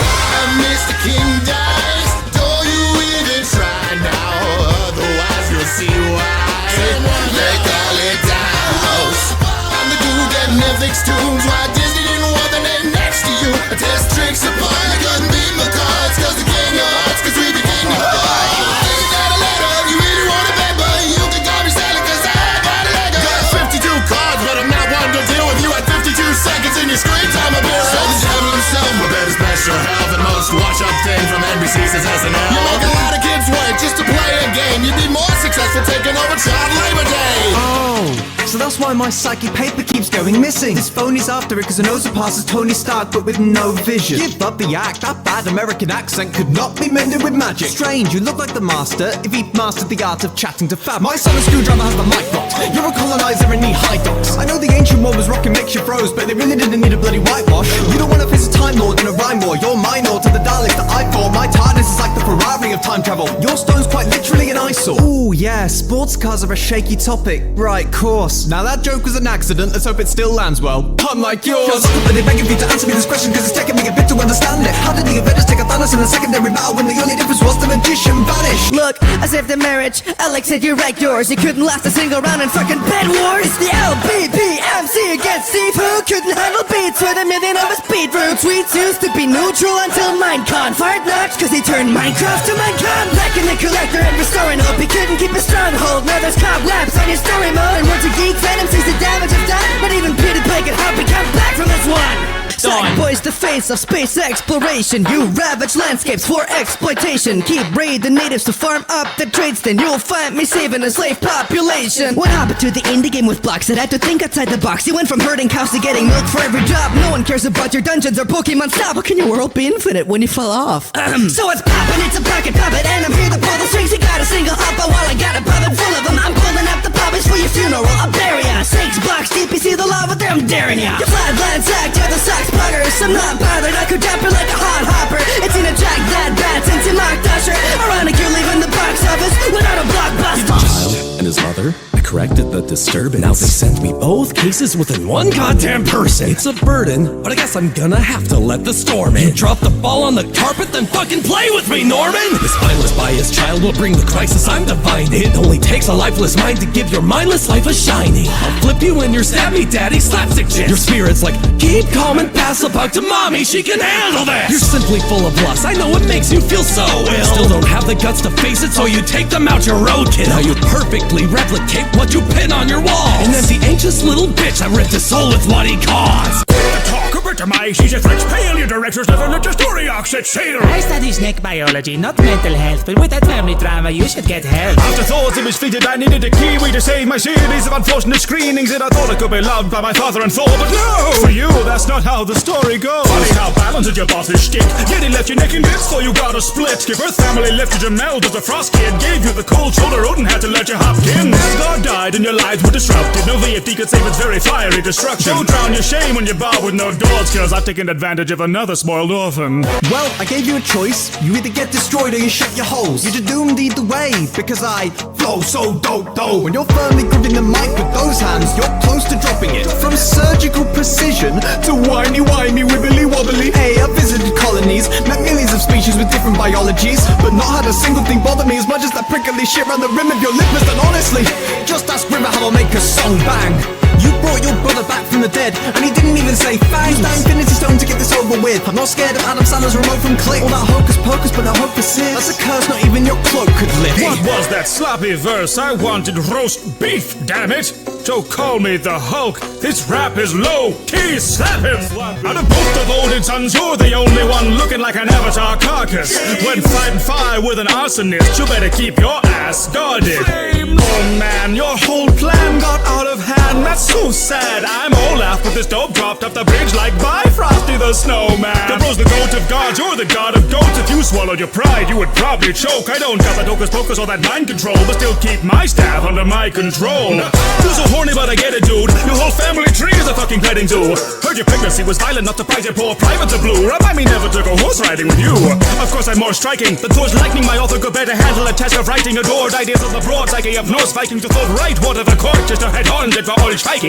Mr. King dies. Don't you even try now, otherwise you'll see why. They call it House. I'm the dude that Netflix tunes. Why Disney didn't want the name next to you? I test tricks upon you, couldn't beat my cards, cause the king of hearts, cause we the king of hearts. Ain't got a letter, you really want a paper, you can call me Sally, cause I got a Lego. Got 52 cards, but I'm not one to deal with you at 52 seconds in your screen time appearance. So the devil himself, my better special health and most watch up thing from NBC says SNL. You make a lot of kids wait just to play a game. You'd be more successful taking over child labor day. Oh, so that's why my psychic paper keeps going missing. This phone is after it cause it knows it passes Tony Stark but with no vision. Give up the act, that bad American accent could not be mended with magic. Strange, you look like the master if he mastered the art of chatting to fab. My son a screwdriver has the mic blocked. You're a colonizer and need high docks. I know the ancient world was rocking makes you froze, but they really didn't need a bloody whitewash. You don't want to face a time lord in a rhyme war. You're minor to the Daleks that I fought. My TARDIS is like the Ferrari of time travel. Your stone's quite literally an eyesore. Ooh yeah, sports cars are a shaky topic. Right, course. Now that joke was an accident, let's hope it still lands well. Unlike yours. But they're begging you to answer me this question cause it's taking me a bit to understand it. How did the Avengers take a Thanos in a secondary battle when the only difference was the magician vanished? Look, as if the marriage, Alex said you wrecked yours. You couldn't last a single round in fucking bed wars. It's the LBBMC against Steve who couldn't handle beats with a million of his beetroot. Tweets used to be neutral until Minecon fired nuts cause he turned Minecraft to Minecon. Wrecking the collector and restoring hope. He couldn't keep a stronghold. Now there's cobwebs on your story mode. And once a geek Venom sees the damage I've done, not even PewDiePie can help me come back from this one. Sack boys, the face of space exploration. You ravage landscapes for exploitation. Keep raiding natives to farm up the trades, then you'll find me saving a slave population. What happened to the indie game with blocks that had to think outside the box? You went from herding cows to getting milk for every job. No one cares about your dungeons or Pokemon stop. How can your world be infinite when you fall off? So it's poppin', it's a pocket puppet, and I'm here to pull the strings. You got a single hopper while I got a puppet full of them. I'm pulling up the puppets for your funeral. I'll bury ya. 6 blocks deep, you see the lava there, I'm daring ya. Your flatland sack, you're the socks pluggers. I'm not bothered, I could drop her like a hot hopper. It's in a jack that bat since you mocked Usher. Ironic you're leaving the box office without a blockbuster. Child and his mother, I corrected the disturbance. Now they sent me both cases within one goddamn person. It's a burden, but I guess I'm gonna have to let the storm in. You drop the ball on the carpet, then fucking play with me, Norman! This mindless biased child will bring the crisis I'm divining. It only takes a lifeless mind to give your mindless life a shining. I'll flip you when you're stabby daddy slapstick shit. Your spirit's like, keep calm and pass the buck to mommy, she can handle this! You're simply full of lust, I know it makes you feel so ill. Still don't have the guts to face it, so you take them out your roadkill. Now you perfectly replicate what you pin on your wall. And then the anxious little bitch that ripped his soul with what he caused. Talk about my she's a French failure. Directors never let your story arc set sail. I study snake biology, not mental health, but with that family drama you should get help. After thoughts it was fitted I needed a kiwi to save my series of unfortunate screenings, and I thought I could be loved by my father and Thor, but no! For you, that's not how the story goes. Funny how balanced your boss's shtick, yet he left you neck and bits, so you got a split. Your birth family lifted your meld as a frost kid, gave you the cold shoulder, Odin had to let you hopkins. God died and your lives were disrupted. No VFD could save its very fiery destruction. Don't drown your shame when you bar with no doors, cause I've taken advantage of another spoiled orphan. Well, I gave you a choice. You either get destroyed or you shut your holes. You're doomed either way, because I flow so dope though. When you're firmly gripping the mic with those hands, you're close to dropping it. From surgical precision to whiny wibbly wobbly. Hey, I visited colonies, met millions of species with different biologies, but not had a single thing bother me as much as that prickly shit around the rim of your lips. And honestly, just ask River how I'll make a song bang. You brought your brother back from the dead, and he didn't even say thanks. Use that Infinity Stone to get this over with. I'm not scared of Adam Sandler's remote from Click. All that hocus pocus, but I hope this is. That's a curse not even your cloak could lift. What was that sloppy verse? I wanted roast beef, damn it! So call me the Hulk. This rap is low-key, slap him! Out of both the Golden Sons, you're the only one looking like an avatar carcass. When fighting fire with an arsonist, you better keep your ass guarded. Oh man, your whole plan got out of hand. That's so sad. I'm Olaf, but this dope dropped off the bridge like by Frosty the Snowman. The bro's the goat of gods, you're the god of goats. If you swallowed your pride, you would probably choke. I don't got that hocus pocus or that mind control, but still keep my staff under my control. You're so horny, but I get it, dude. Your whole family tree is a fucking fucking petting zoo. Heard your pregnancy was violent, not surprised your poor privates are blue. Remind me never to go horse riding with you. Of course I'm more striking than Thor's lightning. My author could better handle a test of writing. Adored ideas of the broad psyche of Norse Vikings who thought right water the court just to head on it for all spiky.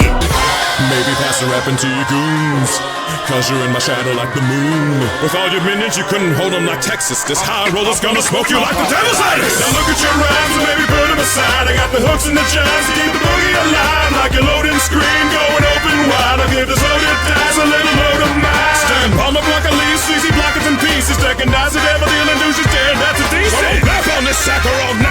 Maybe pass the rap into your goons, cause you're in my shadow like the moon. With all your minions you couldn't hold them like Texas. This high roller's gonna smoke you like the devil's lettuce. Now look at your rhymes and maybe put them aside. I got the hooks and the jams to keep the boogie alive. Like a loading screen going open wide. I'll give this loaded dice a little load of mine. Stand palm up like a leaf, sleazy blockers in pieces. Recognize the devil dealing douches dead, that's a decent. Laugh on this sack or all night.